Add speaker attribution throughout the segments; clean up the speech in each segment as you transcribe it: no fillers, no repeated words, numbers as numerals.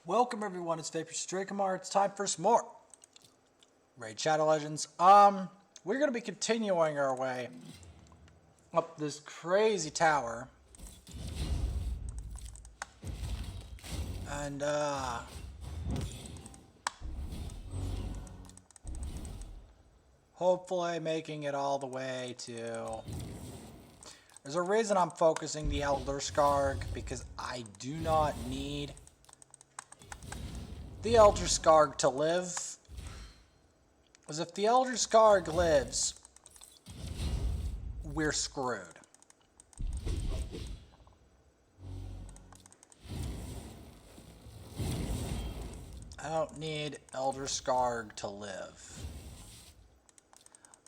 Speaker 1: Welcome everyone, it's Vapor Strakamar. It's time for some more Raid Shadow Legends. We're gonna be continuing our way up this crazy tower. And hopefully making it all the way to... There's a reason I'm focusing the Elder Scarg, because I do not need the Elder Scarg to live. Because if the Elder Scarg lives, we're screwed. I don't need Elder Scarg to live.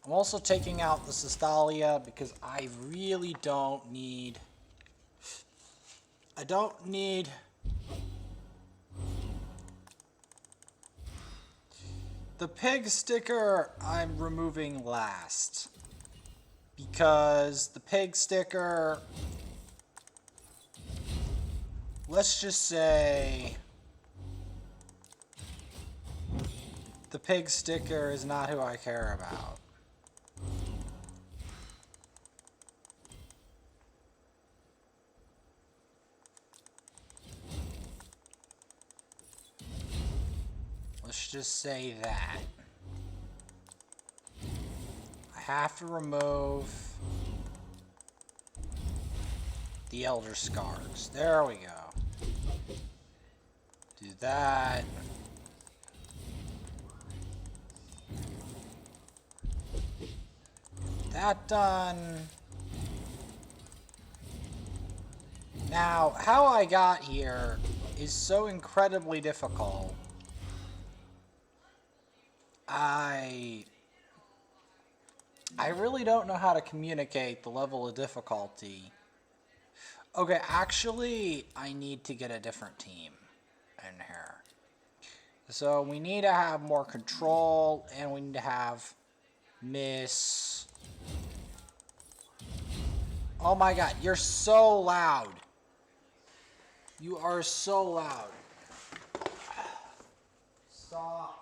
Speaker 1: I'm also taking out the Cystalia because I really don't need... The pig sticker I'm removing last. Because the pig sticker... Let's just say... The pig sticker is not who I care about. Let's just say that. I have to remove the Elder Scargs. There we go. Do that. That done. Now, how I got here is so incredibly difficult. I really don't know how to communicate the level of difficulty. Okay, actually, I need to get a different team in here. So we need to have more control, and we need to have Miss... Oh my god, you're so loud. You are so loud. Stop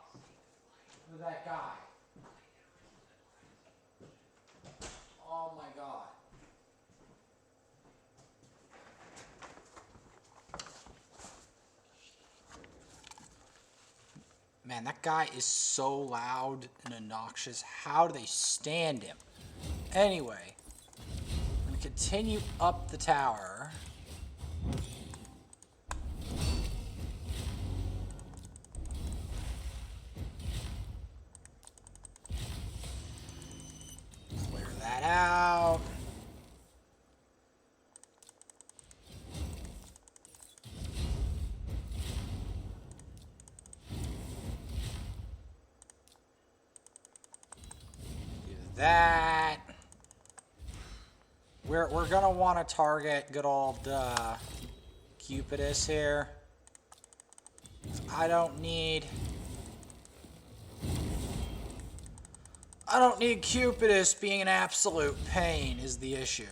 Speaker 1: with that guy. Oh my god. Man, that guy is so loud and obnoxious. How do they stand him? Anyway, I'm going to continue up the tower. Clear that out. That. We're gonna want to target good old Cupidus here. I don't need Cupidus being an absolute pain is the issue.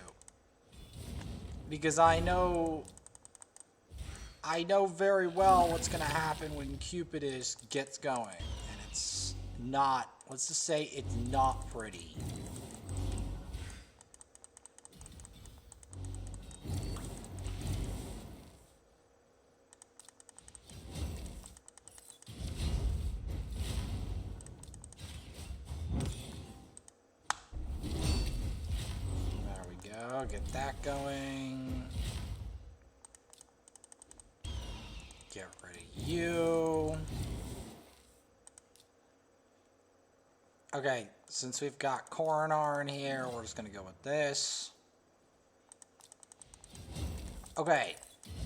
Speaker 1: Because I know very well what's gonna happen when Cupidus gets going. And it's not, let's just say it's not pretty. Get that going. Get rid of you. Okay, since we've got Coronar in here, we're just gonna go with this. Okay,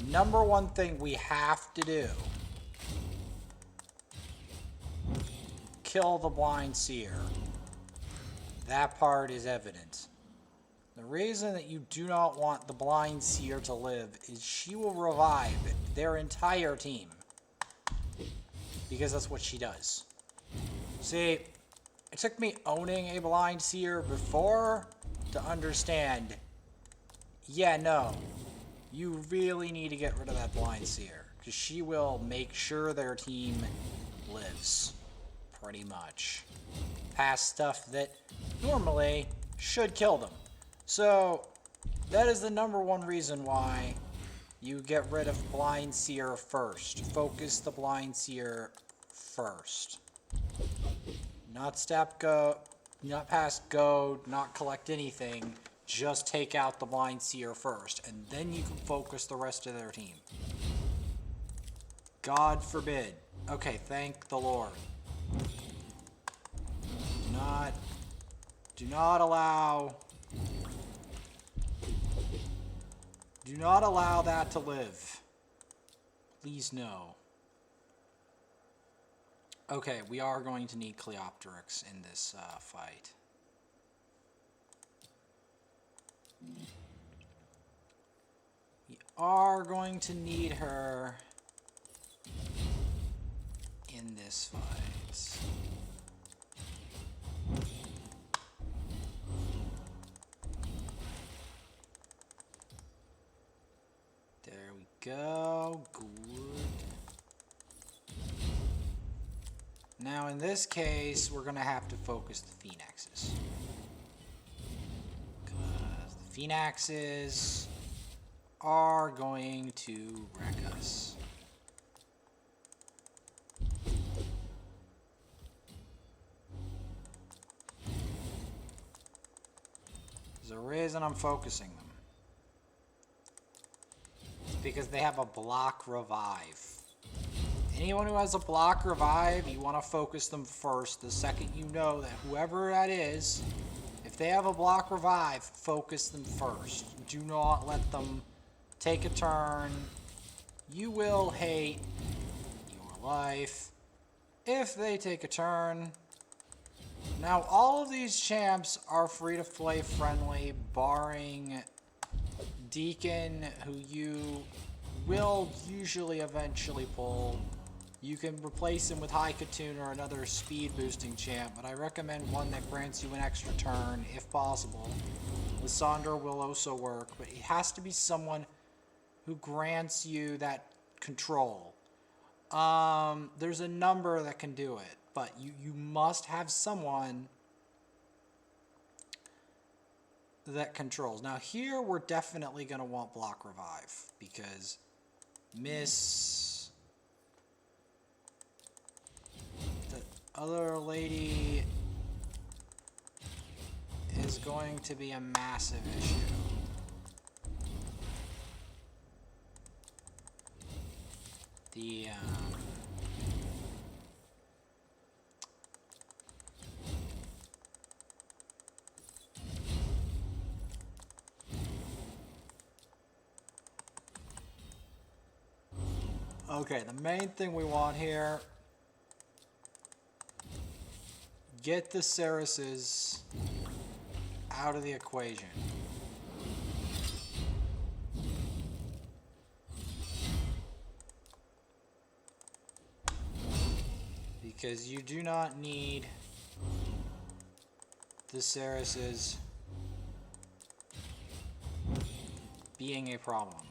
Speaker 1: number one thing we have to do. Kill the Blind Seer. That part is evident. The reason that you do not want the Blind Seer to live is she will revive their entire team. Because that's what she does. See, it took me owning a Blind Seer before to understand, yeah, no, you really need to get rid of that Blind Seer. because she will make sure their team lives, pretty much. Past stuff that normally should kill them. So, that is the #1 reason why you get rid of Blind Seer first. Focus the Blind Seer first. Not step go, not pass go, not collect anything. Just take out the Blind Seer first, and then you can focus the rest of their team. God forbid. Okay, thank the Lord. Do not allow that to live. Please no. Okay, we are going to need Cleopteryx in this fight. We are going to need her in this fight. There we go. Good. Now in this case, we're going to have to focus the Phoenixes. Because the Phoenixes are going to wreck us. There's a reason I'm focusing them. It's because they have a block revive. Anyone who has a block revive, you want to focus them first. The second you know that whoever that is, if they have a block revive, focus them first. Do not let them take a turn. You will hate your life if they take a turn. Now, all of these champs are free-to-play friendly, barring Deacon, who you will usually eventually pull. You can replace him with Haikatun or another speed-boosting champ, but I recommend one that grants you an extra turn, if possible. Lysandra will also work, but it has to be someone who grants you that control. There's a number that can do it, but you must have someone that controls. Now here we're definitely going to want block revive, because Miss... the other lady is going to be a massive issue. The okay, the main thing we want here, get the Cereses out of the equation. Because you do not need the Cereses being a problem.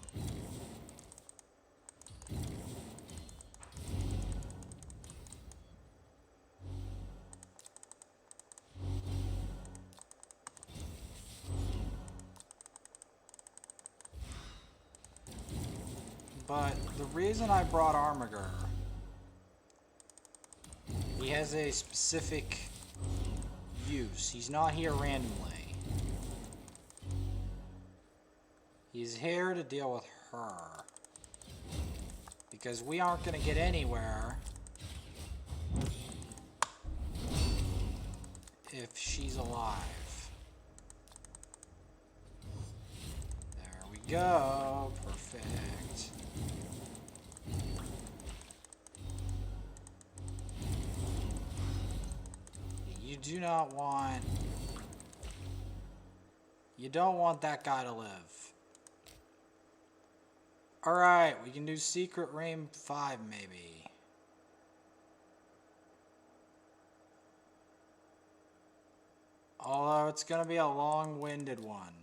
Speaker 1: But the reason I brought Armiger, he has a specific use. He's not here randomly. He's here to deal with her. Because we aren't going to get anywhere if she's alive. There we go. Perfect. You do not want... you don't want that guy to live. Alright, we can do Secret Reign 5 maybe. Although it's going to be a long-winded one.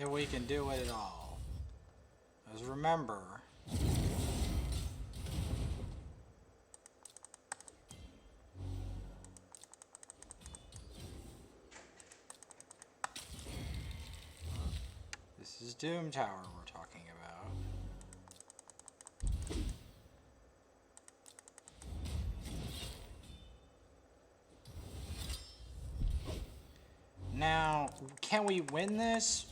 Speaker 1: if we can do it at all. Because remember, this is Doom Tower we're talking about. Now, can we win this?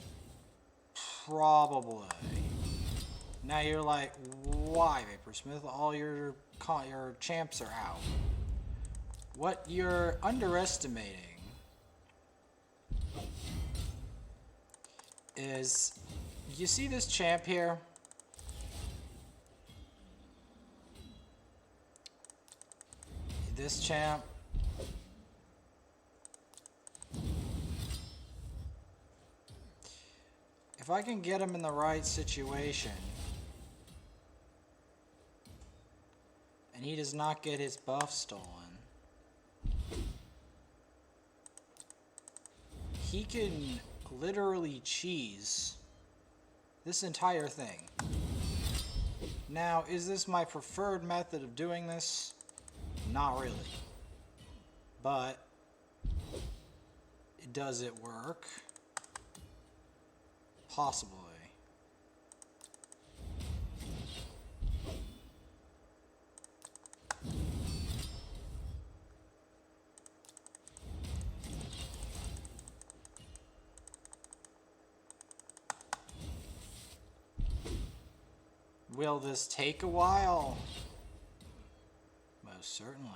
Speaker 1: Probably. Now you're like, why, Vaporsmith? All your champs are out. What you're underestimating is, you see this champ here? This champ. If I can get him in the right situation, and he does not get his buff stolen, he can literally cheese this entire thing. Now, is this my preferred method of doing this? Not really. But, does it work? Possibly. Will this take a while? Most certainly.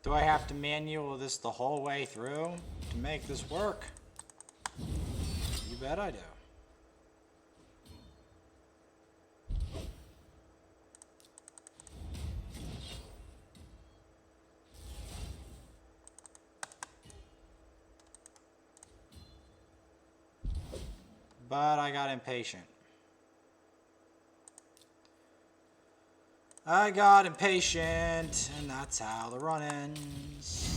Speaker 1: Do I have to manual this the whole way through to make this work? You bet I do. But I got impatient. I got impatient, and that's how the run ends.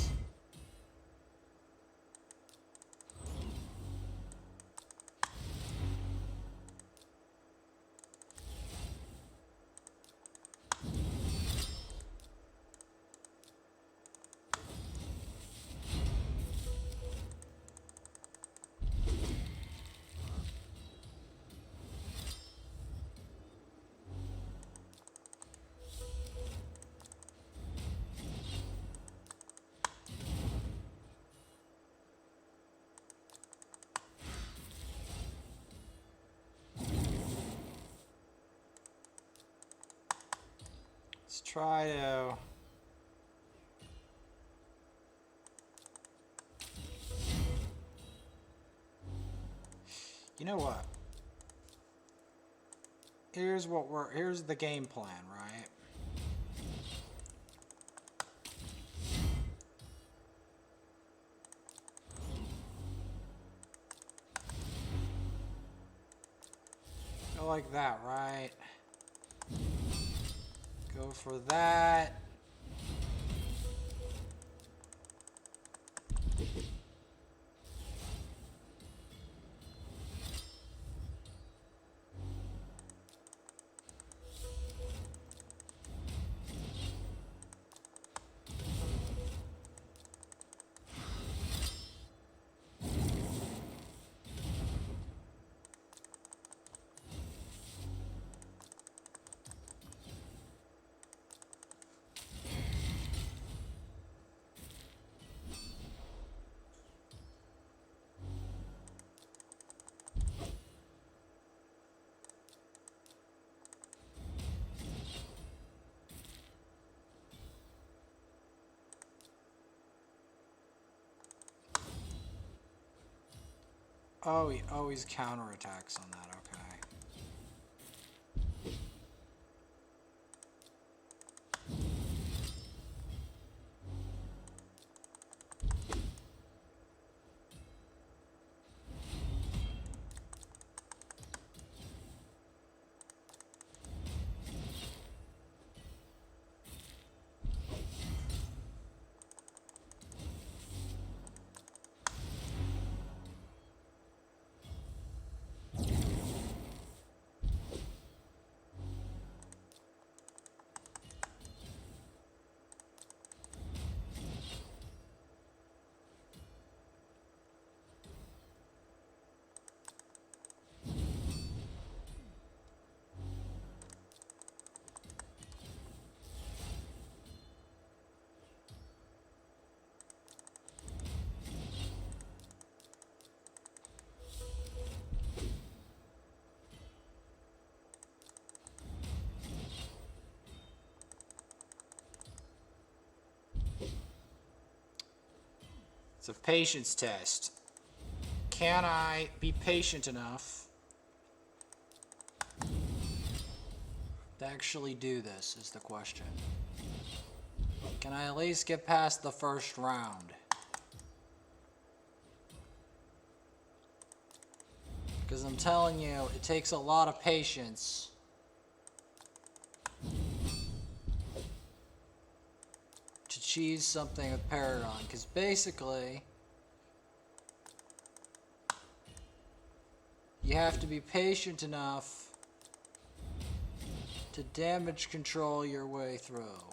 Speaker 1: Let's try to... You know what? Here's the game plan, right? Go like that, right? Go for that. Oh, he always counterattacks on that, okay. It's a patience test. Can I be patient enough to actually do this is the question. Can I at least get past the first round? Because I'm telling you, it takes a lot of patience to cheese something with Paragon. Because basically, you have to be patient enough to damage control your way through.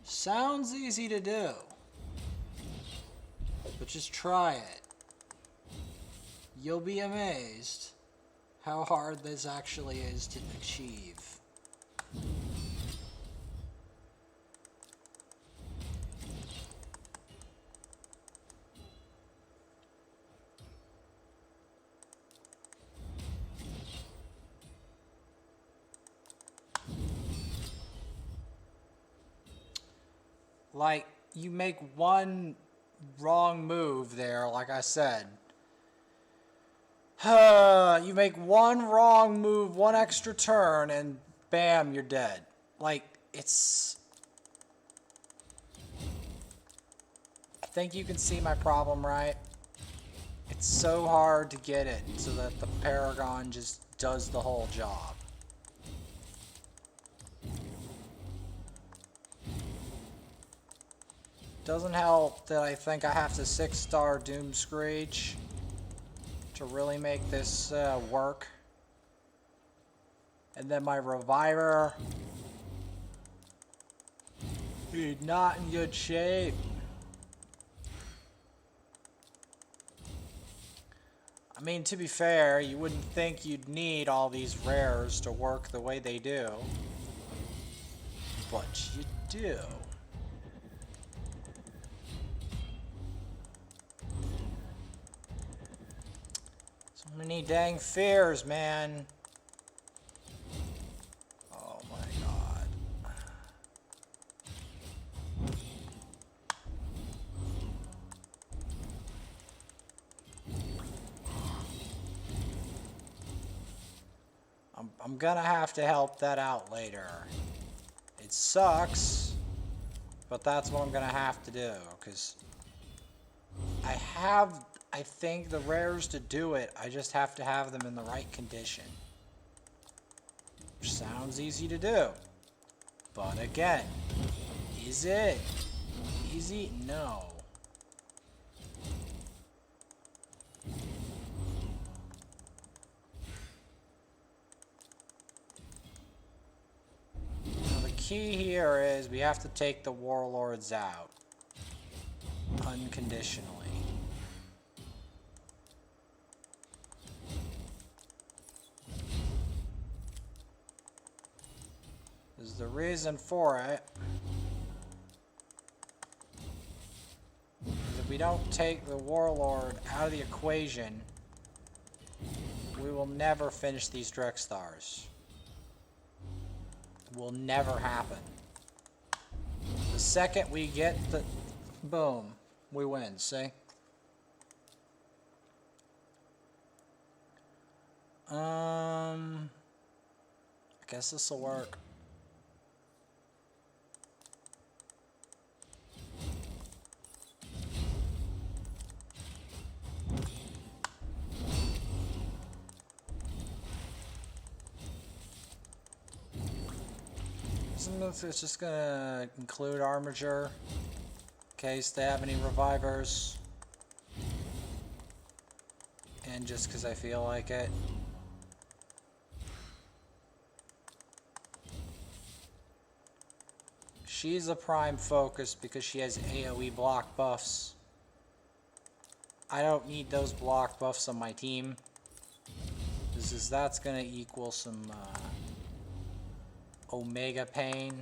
Speaker 1: Sounds easy to do, but just try it. You'll be amazed how hard this actually is to achieve. Like, you make one wrong move there, like I said. You make one wrong move, one extra turn, and bam, you're dead. Like, it's... I think you can see my problem, right? It's so hard to get it so that the Paragon just does the whole job. Doesn't help that I think I have to 6-star Doom Screech to really make this work. And then my Reviver, dude, not in good shape. I mean, to be fair, you wouldn't think you'd need all these rares to work the way they do. But you do. So many dang fears, man. Oh my god. I'm gonna have to help that out later. It sucks, but that's what I'm gonna have to do, because I have, I think, the rares to do it. I just have to have them in the right condition. Which sounds easy to do. But again, is it easy? No. Now the key here is we have to take the warlords out unconditionally. There's the reason for it. If we don't take the warlord out of the equation, we will never finish these Drexstars. Will never happen. The second we get the... Boom. We win, see? I guess this will work. It's just gonna include Armiger in case they have any revivers, and just because I feel like it. She's a prime focus because she has AoE block buffs. I don't need those block buffs on my team. That's gonna equal some Omega pain.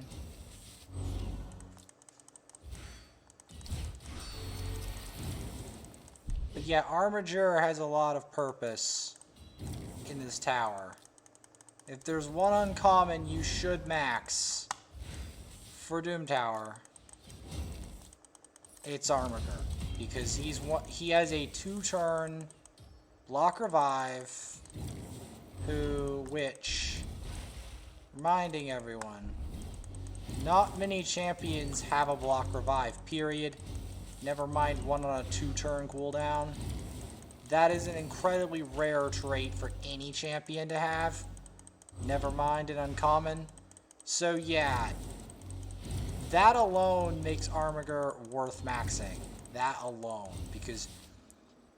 Speaker 1: But yeah, Armiger has a lot of purpose in this tower. If there's one uncommon you should max for Doom Tower, it's Armiger. Because he has a 2-turn block revive, which, reminding everyone, not many champions have a block revive, period. Never mind one on a 2-turn cooldown. That is an incredibly rare trait for any champion to have. Never mind an uncommon. So yeah, that alone makes Armiger worth maxing. That alone. Because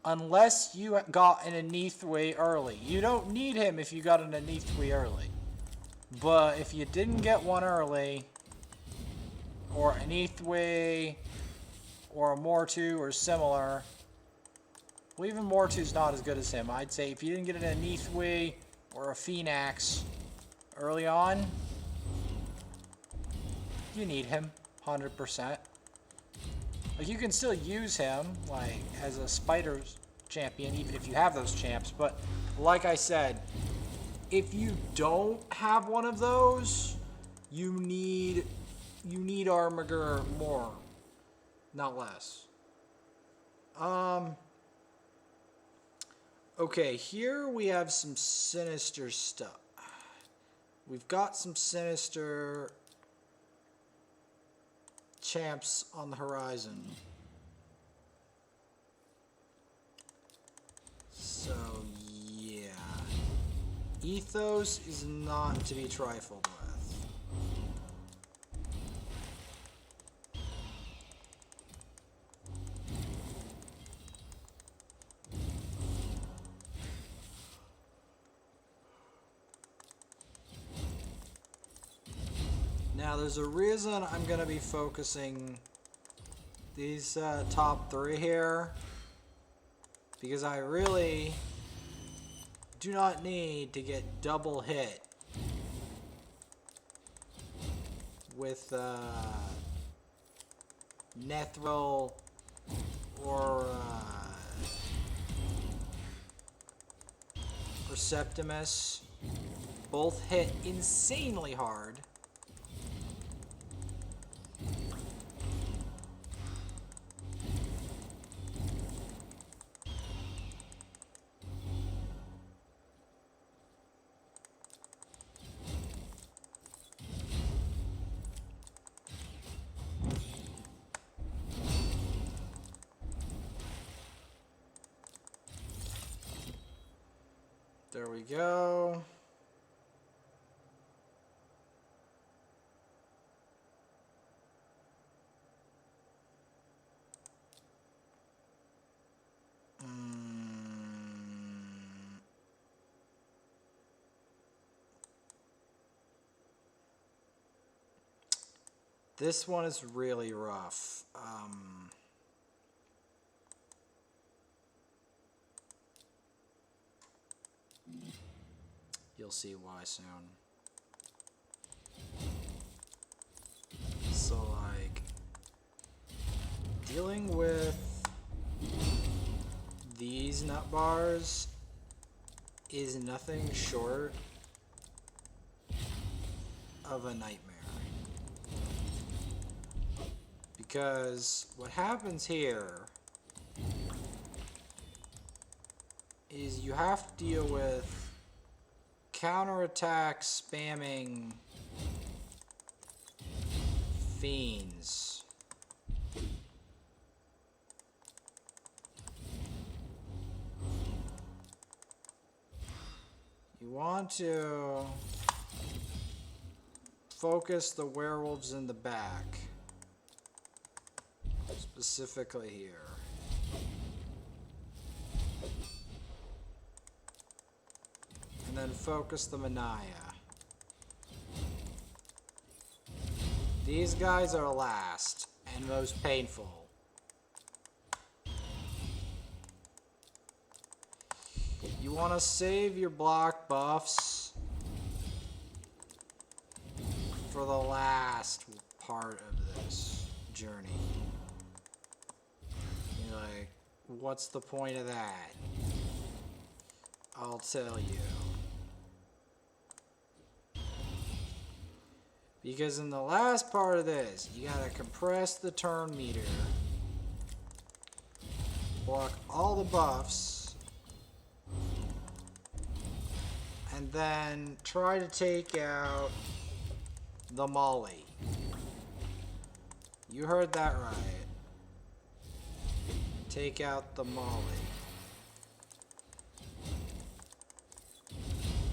Speaker 1: unless you got an Anethwe early. You don't need him if you got an Anethwe early. But if you didn't get one early, or an Anethwe, or a Mortu, or similar, well, even Mortu's not as good as him. I'd say if you didn't get an Anethwe or a Phoenix early on, you need him, 100%. Like, you can still use him, like, as a spider champion, even if you have those champs, but like I said, if you don't have one of those, you need Armiger more, not less. Okay, here we have some sinister stuff. We've got some sinister champs on the horizon. So, yeah. Ethos is not to be trifled with. Now, there's a reason I'm going to be focusing these top 3 here, because I really do not need to get double hit with Nethril or Septimus. Both hit insanely hard. There we go. This one is really rough. You'll see why soon. So, like, dealing with these nut bars is nothing short of a nightmare. Because what happens here is you have to deal with counterattack spamming fiends. You want to focus the werewolves in the back, specifically here. And then focus the Manaya. These guys are last and most painful. You want to save your block buffs for the last part of this journey. You're like, what's the point of that? I'll tell you. Because in the last part of this, you gotta compress the turn meter, block all the buffs, and then try to take out the Molly. You heard that right. Take out the Molly.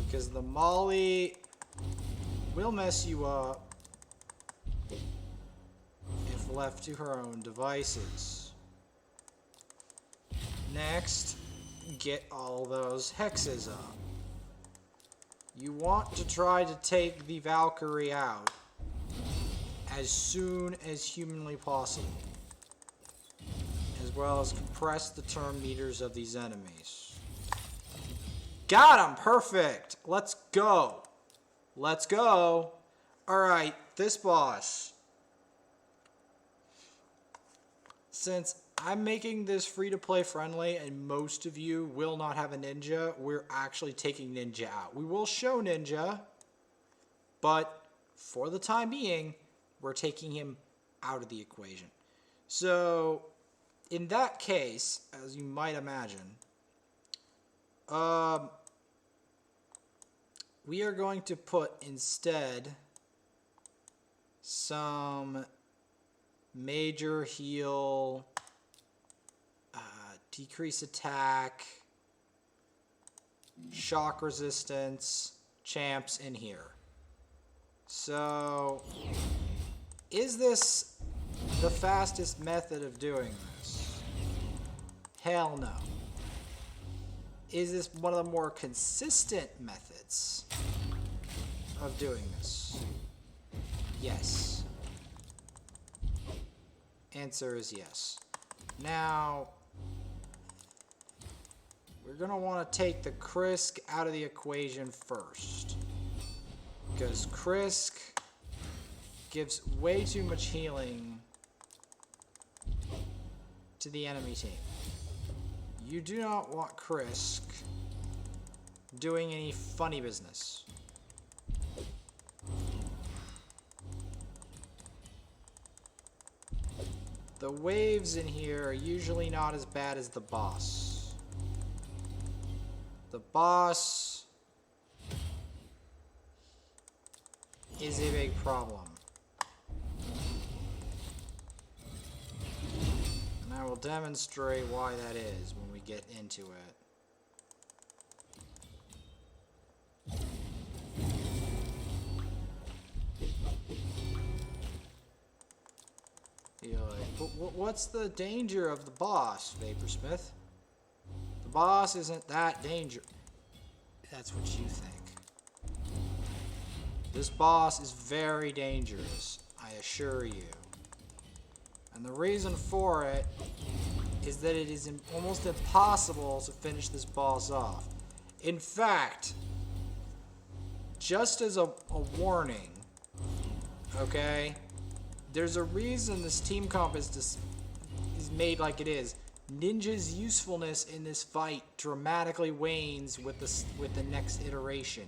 Speaker 1: Because the Molly will mess you up if left to her own devices. Next, get all those hexes up. You want to try to take the Valkyrie out as soon as humanly possible, as well as compress the turn meters of these enemies. Got him! Perfect! Let's go! Let's go! Alright, this boss. Since I'm making this free-to-play friendly and most of you will not have a ninja, we're actually taking ninja out. We will show ninja, but for the time being, we're taking him out of the equation. So, in that case, as you might imagine, we are going to put instead some major heal, decrease attack, shock resistance champs in here. So, is this the fastest method of doing this? Hell no. Is this one of the more consistent methods of doing this? Yes. Answer is yes. Now, we're going to want to take the Krisk out of the equation first. Because Krisk gives way too much healing to the enemy team. You do not want Krisk doing any funny business. The waves in here are usually not as bad as the boss. The boss is a big problem. And I will demonstrate why that is when we get into it. You're like, what's the danger of the boss, Vaporsmith? The boss isn't that dangerous. That's what you think. This boss is very dangerous, I assure you. And the reason for it is that it is almost impossible to finish this boss off. In fact, just as a warning, okay, there's a reason this team comp is made like it is. Ninja's usefulness in this fight dramatically wanes with the next iteration.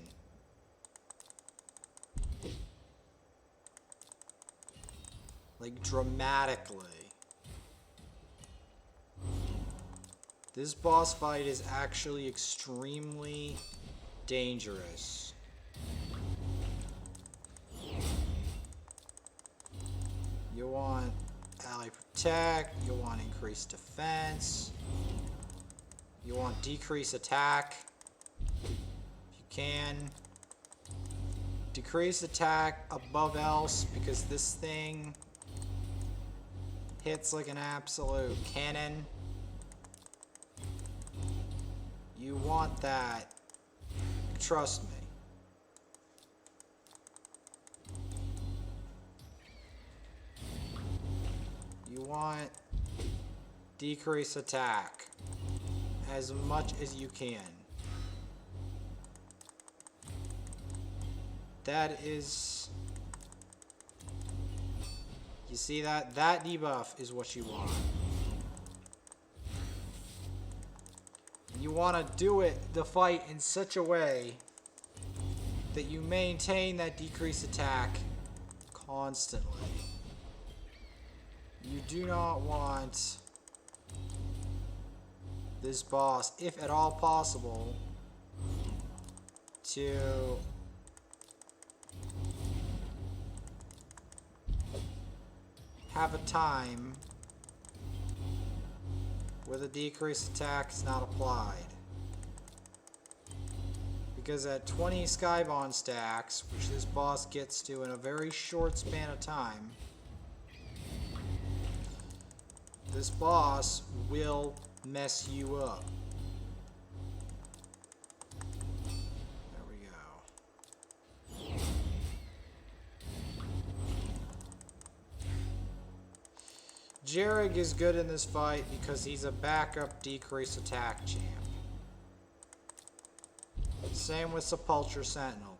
Speaker 1: Like, dramatically. This boss fight is actually extremely dangerous. You want ally protect. You want increased defense. You want decrease attack. If you can. Decrease attack above else because this thing hits like an absolute cannon. You want that. Trust me. You want decrease attack as much as you can. That is... You see that? That debuff is what you want. You want to do it, the fight, in such a way that you maintain that decreased attack constantly. You do not want this boss, if at all possible, to have a time where the decreased attack is not applied. Because at 20 Skybond stacks, which this boss gets to in a very short span of time, this boss will mess you up. There we go. Jarrig is good in this fight because he's a backup decrease attack champ. Same with Sepulchre Sentinel.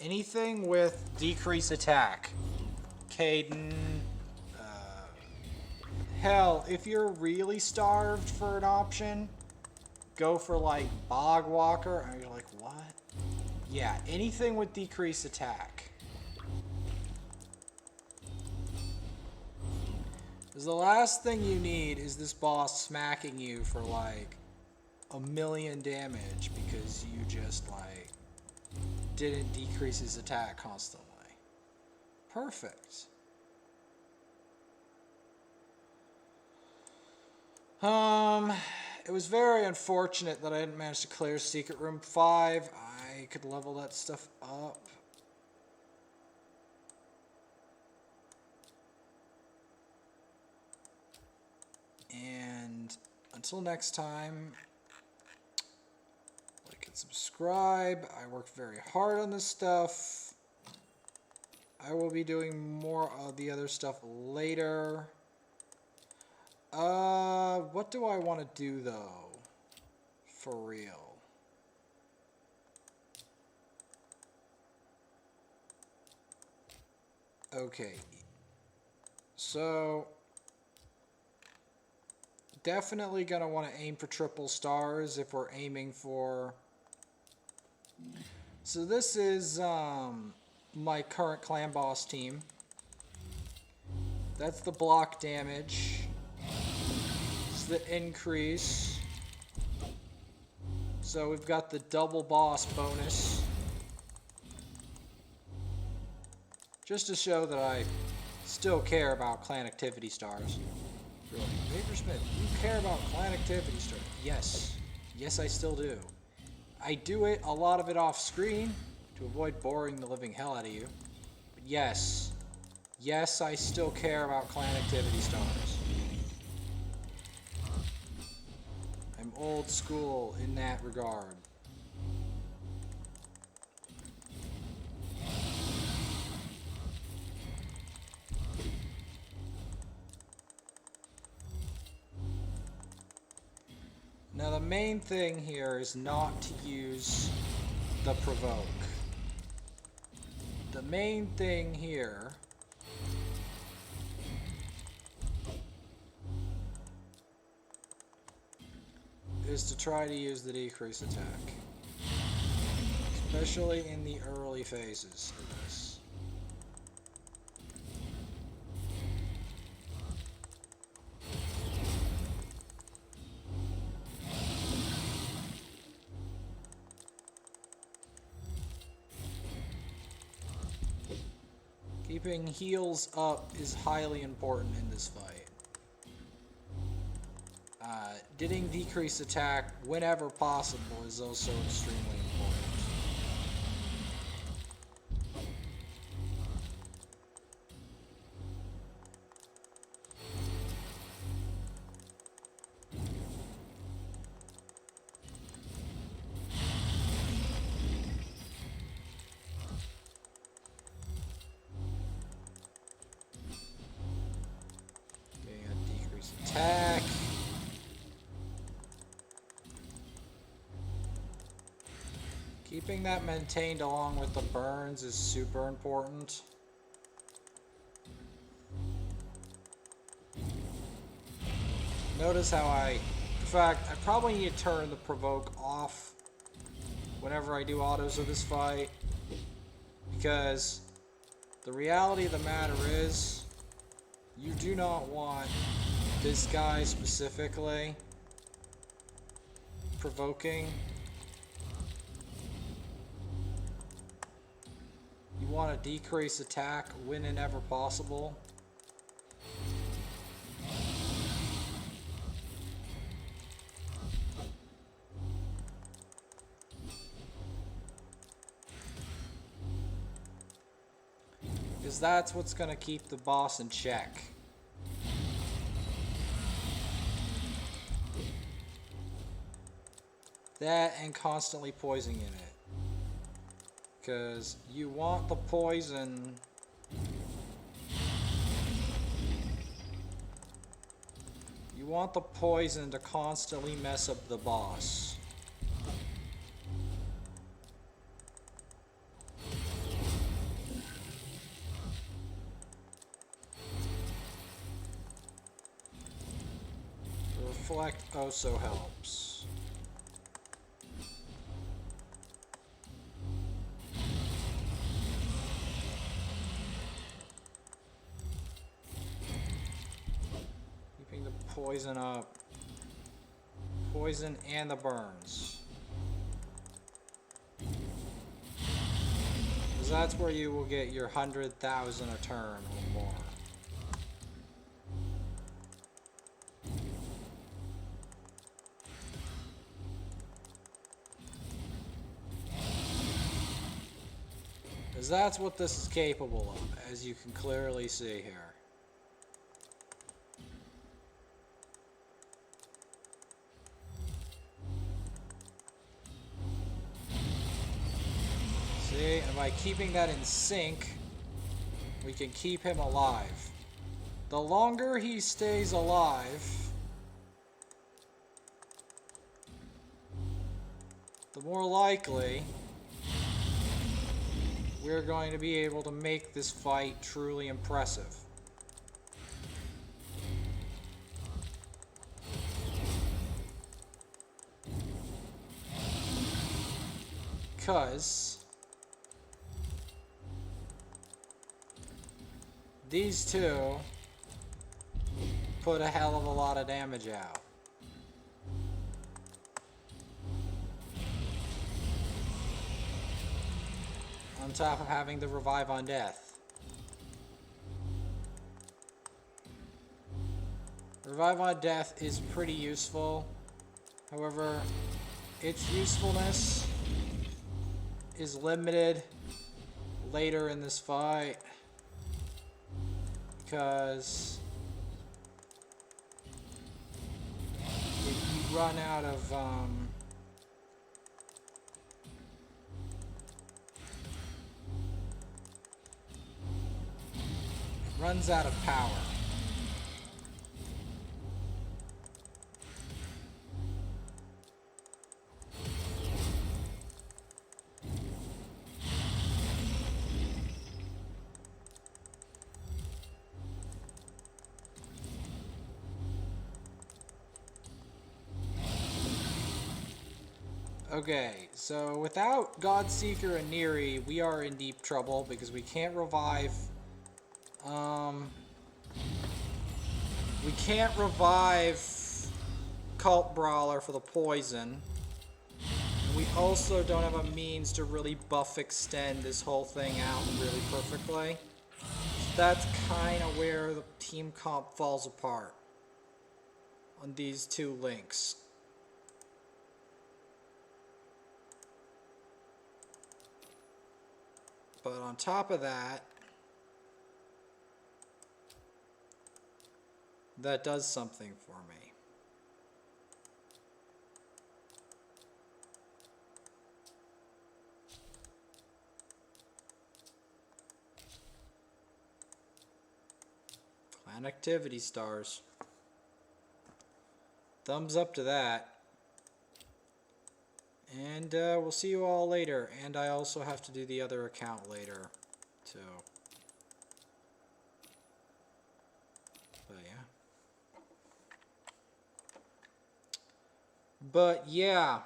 Speaker 1: Anything with decrease attack. Caden. Hell, if you're really starved for an option, go for like Bogwalker. And you're like, what? Yeah, anything with decrease attack. Because the last thing you need is this boss smacking you for like 1,000,000 damage because you just like didn't decrease his attack constantly. Perfect. It was very unfortunate that I didn't manage to clear Secret Room 5. I could level that stuff up. And until next time, like and subscribe. I work very hard on this stuff. I will be doing more of the other stuff later. What do I want to do though? For real. Okay. So definitely gonna want to aim for triple stars if we're aiming for... So this is my current clan boss team. That's the block damage. It's the increase. So we've got the double boss bonus. Just to show that I still care about clan activity stars. Really, Paper Smith, you care about clan activity stars? Yes. Yes, I still do. I do it, a lot of it off screen, to avoid boring the living hell out of you. But yes. Yes, I still care about clan activity stars. I'm old school in that regard. Now the main thing here is not to use the provoke. The main thing here is to try to use the decrease attack. Especially in the early phases of this. Keep Keeping heals up is highly important in this fight. Getting decreased attack whenever possible is also extremely important. Getting a decreased attack. Keeping that maintained along with the burns is super important. Notice how in fact, I probably need to turn the provoke off whenever I do autos of this fight, because the reality of the matter is, you do not want this guy specifically provoking. You want to decrease attack when and ever possible. Because that's what's going to keep the boss in check. That and constantly poisoning it. Because you want the poison to constantly mess up the boss. The reflect also helps. Poison up. Poison and the burns. Because that's where you will get your 100,000 a turn or more. Because that's what this is capable of, as you can clearly see here. And by keeping that in sync, we can keep him alive. The longer he stays alive, the more likely we're going to be able to make this fight truly impressive. Because these two put a hell of a lot of damage out. On top of having the revive on death. Revive on death is pretty useful. However, its usefulness is limited later in this fight. Because if you run out of it runs out of power. Okay, so without Godseeker and Neri, we are in deep trouble because we can't revive. We can't revive Cult Brawler for the poison. And we also don't have a means to really buff extend this whole thing out really perfectly. that's kind of where the team comp falls apart on these two links. But on top of that, that does something for me. Clan activity stars. Thumbs up to that. And we'll see you all later. And I also have to do the other account later, too. But yeah.